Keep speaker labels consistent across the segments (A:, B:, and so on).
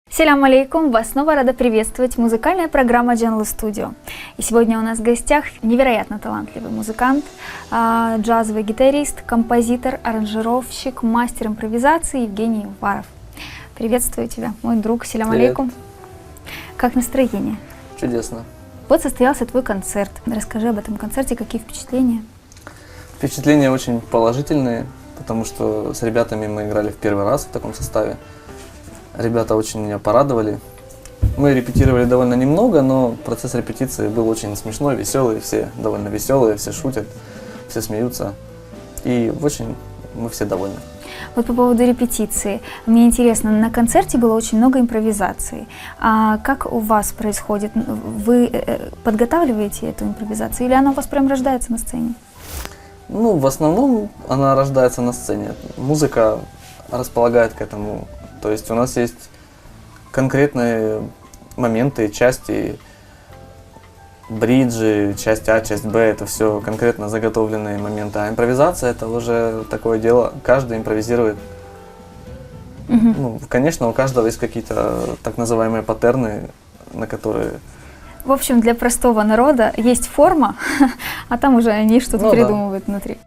A: Селям алейкум! Вас снова рада приветствовать музыкальная программа Джанлы Studio. И сегодня у нас в гостях невероятно талантливый музыкант, джазовый гитарист, композитор, аранжировщик, мастер импровизации Евгений Уваров. Приветствую тебя, мой друг. Селям алейкум! Как настроение?
B: Чудесно.
A: Вот состоялся твой концерт. Расскажи об этом концерте, какие впечатления?
B: Впечатления очень положительные, потому что с ребятами мы играли в первый раз в таком составе. Ребята очень меня порадовали. Мы репетировали довольно немного, но процесс репетиции был очень смешной, веселый. Все довольно веселые, все шутят, все смеются. И очень мы все довольны.
A: Вот по поводу репетиции. Мне интересно, на концерте было очень много импровизации. А как у вас происходит? Вы подготавливаете эту импровизацию или она у вас прям рождается на сцене?
B: Ну, в основном она рождается на сцене. Музыка располагает к этому. То есть у нас есть конкретные моменты, части, бриджи, часть А, часть Б, это все конкретно заготовленные моменты. А импровизация — это уже такое дело, каждый импровизирует. Ну, конечно, у каждого есть какие-то так называемые паттерны, на которые...
A: В общем, для простого народа есть форма, а там уже они что-то придумывают внутри.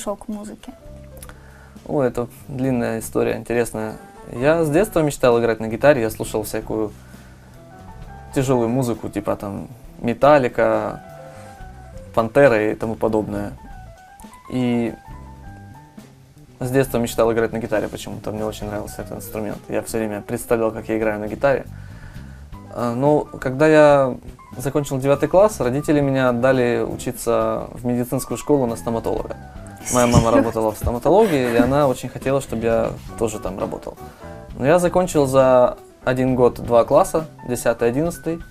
A: пришел к музыке?
B: О, это длинная история, интересная. Я с детства мечтал играть на гитаре, я слушал всякую тяжелую музыку, типа там Металлика, Пантера и тому подобное. И с детства мечтал играть на гитаре почему-то, мне очень нравился этот инструмент. Я все время представлял, как я играю на гитаре. Но когда я закончил 9 класс, родители меня отдали учиться в медицинскую школу на стоматолога. Моя мама работала в стоматологии, и она очень хотела, чтобы я тоже там работал. Но я закончил за 1 год 2 класса, 10-11,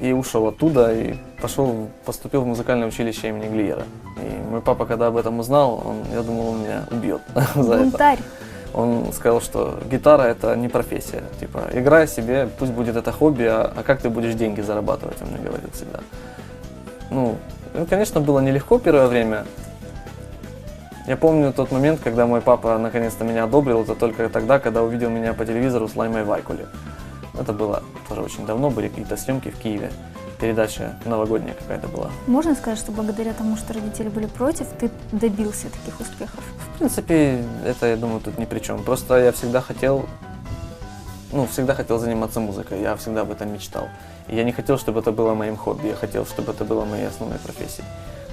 B: и ушел оттуда, и поступил в музыкальное училище имени Глиера. И мой папа, когда об этом узнал, я думал, он меня убьет за это.
A: Бунтарь.
B: Он сказал, что гитара это не профессия. Типа, играй себе, пусть будет это хобби, а как ты будешь деньги зарабатывать, он мне говорил всегда. Ну, конечно, было нелегко первое время. Я помню тот момент, когда мой папа наконец-то меня одобрил, это только тогда, когда увидел меня по телевизору с Лаймой Вайкуле. Это было тоже очень давно, были какие-то съемки в Киеве, передача новогодняя какая-то была.
A: Можно сказать, что благодаря тому, что родители были против, ты добился таких успехов?
B: В принципе, это, я думаю, тут ни при чем. Просто я всегда хотел заниматься музыкой, я всегда об этом мечтал. И я не хотел, чтобы это было моим хобби, я хотел, чтобы это было моей основной профессией.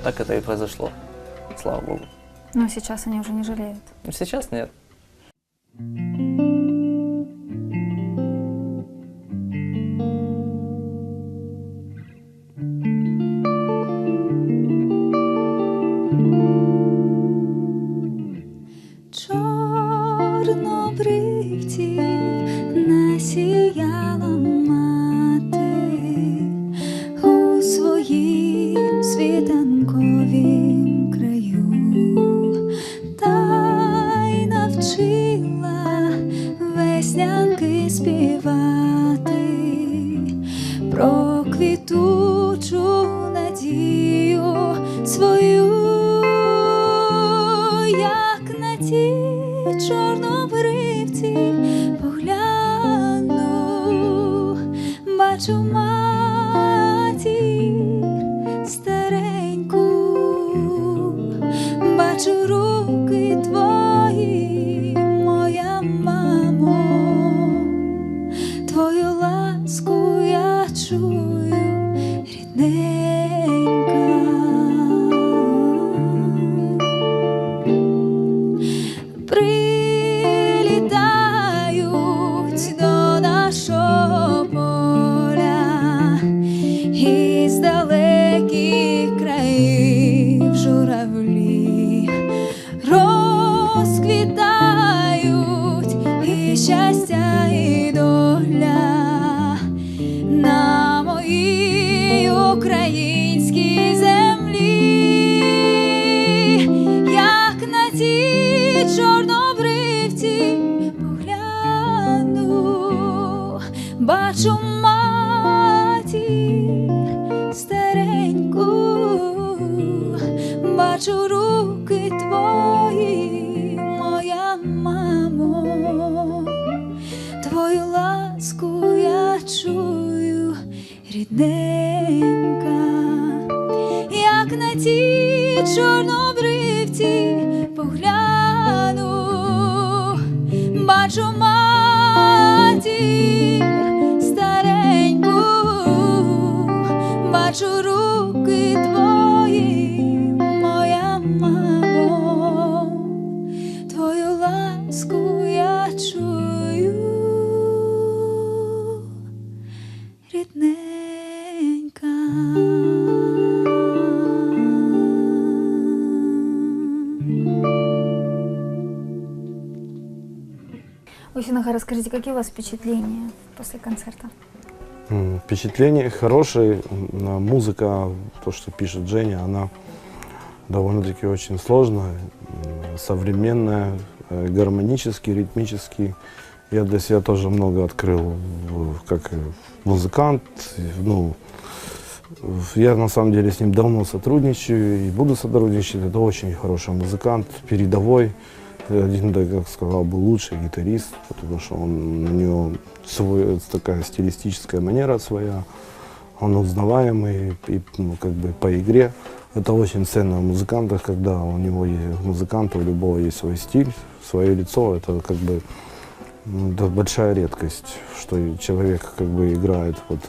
B: Так это и произошло, слава богу.
A: Но сейчас они уже не жалеют.
B: Сейчас нет.
A: Чорнобривців насіяла мати у своїм світанковім краю, та й навчила веснянки співати про квітучу надію свою, як на ті чорнобривці погляну, бачу матір стареньку, бачу руки твої, моя мамо, твою ласку я чую, рідненька. Прилітають до нашого поля із далеких країв журавлі, розквітають і щастя, і доля на моїй українській землі, як на ті чорнобривці погляну, бачу матір стареньку, бачу руки твої, моя мамо, твою ласку я чую, рідненька, як на ті чорнобривці погляну, бачу матір стареньку, бачу руки твої, моя мамо, твою ласку я чую, рідненька. Ущенага, расскажите, какие у вас впечатления после концерта?
C: Впечатления хорошие. Музыка, то, что пишет Женя, она довольно-таки очень сложная, современная, гармонически, ритмически. Я для себя тоже много открыл, как музыкант. Ну, я на самом деле с ним давно сотрудничаю и буду сотрудничать. Это очень хороший музыкант, передовой. Один, да, как сказал, был лучший гитарист, потому что у него такая стилистическая манера своя. Он узнаваемый и, ну, как бы по игре Это очень ценно в музыкантах, когда у музыканта, у любого есть свой стиль, свое лицо. Это как бы это большая редкость, что человек как бы играет вот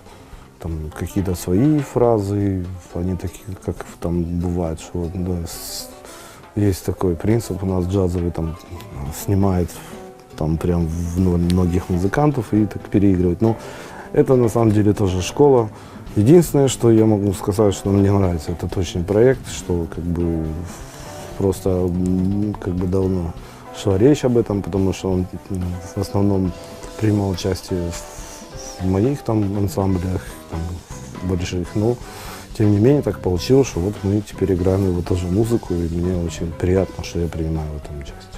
C: там какие-то свои фразы, они такие, как там бывает, что вот, да, есть такой принцип у нас джазовый, там снимает там прям многих музыкантов и так переигрывает. Но это на самом деле тоже школа. Единственное, что я могу сказать, что мне нравится этот очень проект, что как бы просто как бы давно шла речь об этом, потому что он в основном принимал участие в моих там ансамблях там, больших, но тем не менее так получилось, что вот мы теперь играем его тоже музыку, и мне очень приятно, что я принимаю в этом участие.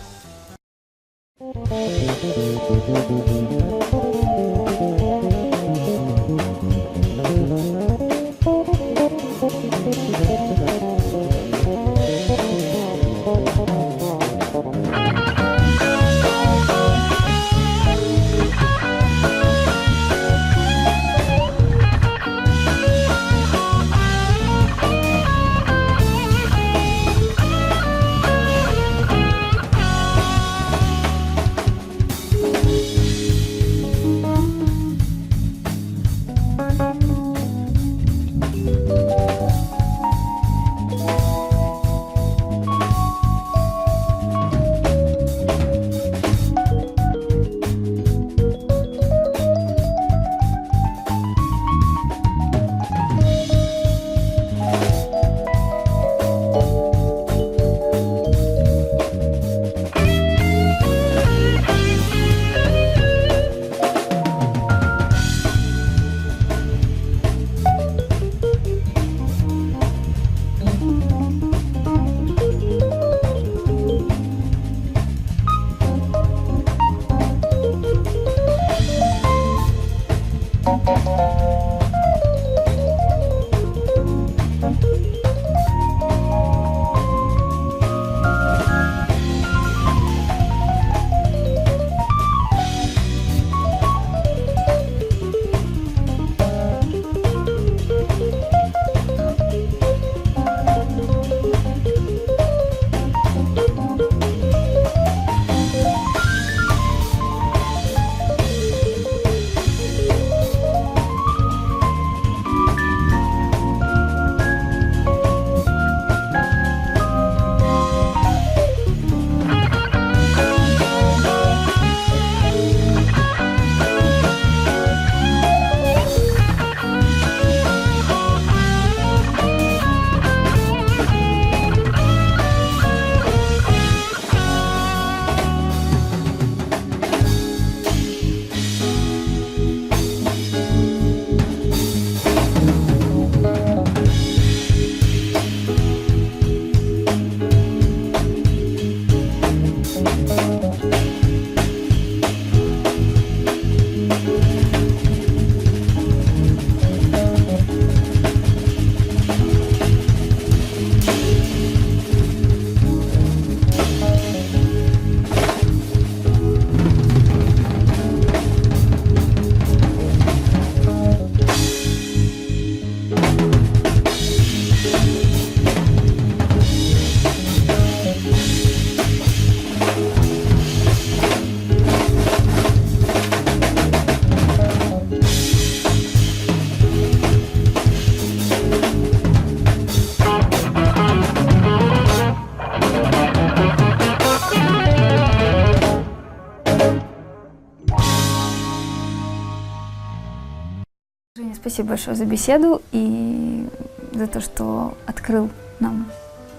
A: Женя, спасибо большое за беседу и за то, что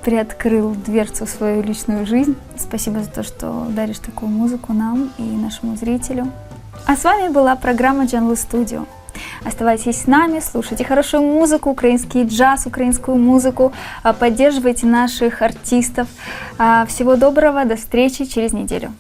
A: приоткрыл дверцу в свою личную жизнь. Спасибо за то, что даришь такую музыку нам и нашему зрителю. А с вами была программа Jungle Studio. Оставайтесь с нами, слушайте хорошую музыку, украинский джаз, украинскую музыку, поддерживайте наших артистов. Всего доброго, до встречи через неделю.